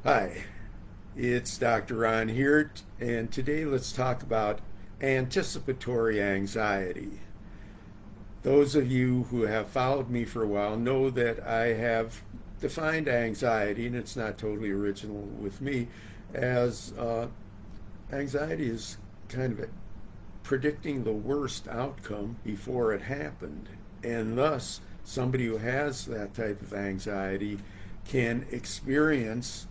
Hi, it's Dr. Ron here, and today let's talk about anticipatory anxiety. Those of you who have followed me for a while know that I have defined anxiety, and it's not totally original with me, as anxiety is kind of predicting the worst outcome before it happened. And thus, somebody who has that type of anxiety can experience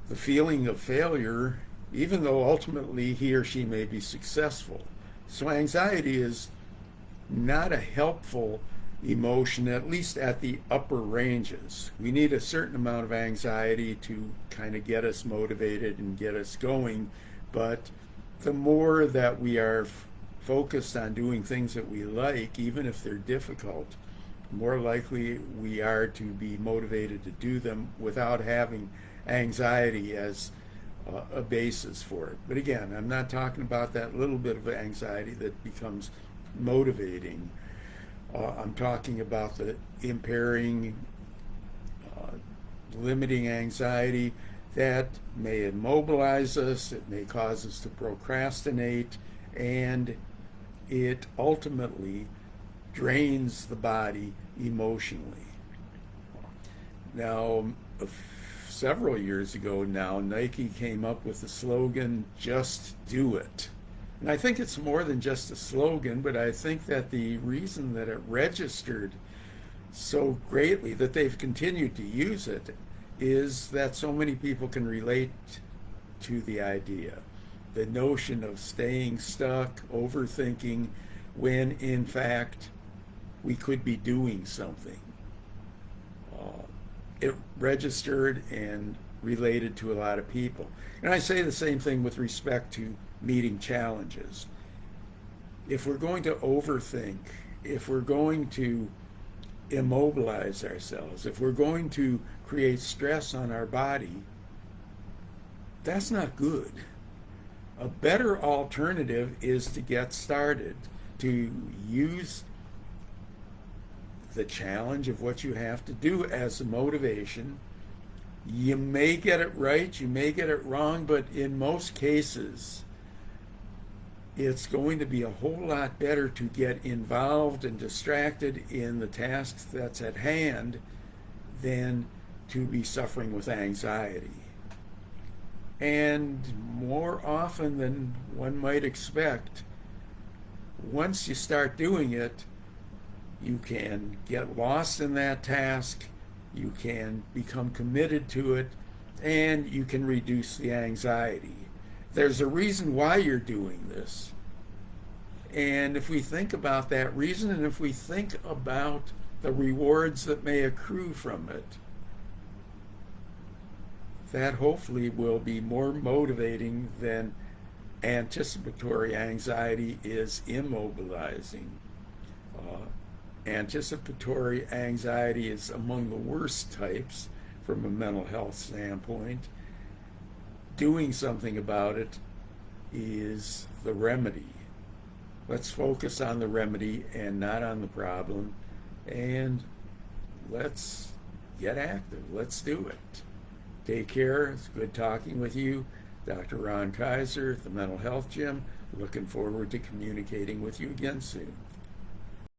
the feeling of failure, even though ultimately he or she may be successful. So, anxiety is not a helpful emotion, at least at the upper ranges. We need a certain amount of anxiety to kind of get us motivated and get us going, but the more that we are focused on doing things that we like, even if they're difficult, the more likely we are to be motivated to do them without having anxiety as a basis for it. But again, I'm not talking about that little bit of anxiety that becomes motivating. I'm talking about the impairing, limiting anxiety that may immobilize us, it may cause us to procrastinate, and it ultimately drains the body emotionally. Now, several years ago now, Nike came up with the slogan, "Just do it." And I think it's more than just a slogan, but I think that the reason that it registered so greatly, that they've continued to use it, is that so many people can relate to the idea. The notion of staying stuck, overthinking, when in fact we could be doing something. It registered and related to a lot of people. And I say the same thing with respect to meeting challenges. If we're going to overthink, if we're going to immobilize ourselves, if we're going to create stress on our body, that's not good. A better alternative is to get started, to use the challenge of what you have to do as a motivation. You may get it right, you may get it wrong, but in most cases, it's going to be a whole lot better to get involved and distracted in the task that's at hand than to be suffering with anxiety. And more often than one might expect, once you start doing it, you can get lost in that task, you can become committed to it, and you can reduce the anxiety. There's a reason why you're doing this. And if we think about that reason, and if we think about the rewards that may accrue from it, that hopefully will be more motivating than anticipatory anxiety is immobilizing. Anticipatory anxiety is among the worst types from a mental health standpoint. Doing something about it is the remedy. Let's focus on the remedy and not on the problem, and let's get active. Let's do it. Take care. It's good talking with you. Dr. Ron Kaiser at the Mental Health Gym. Looking forward to communicating with you again soon.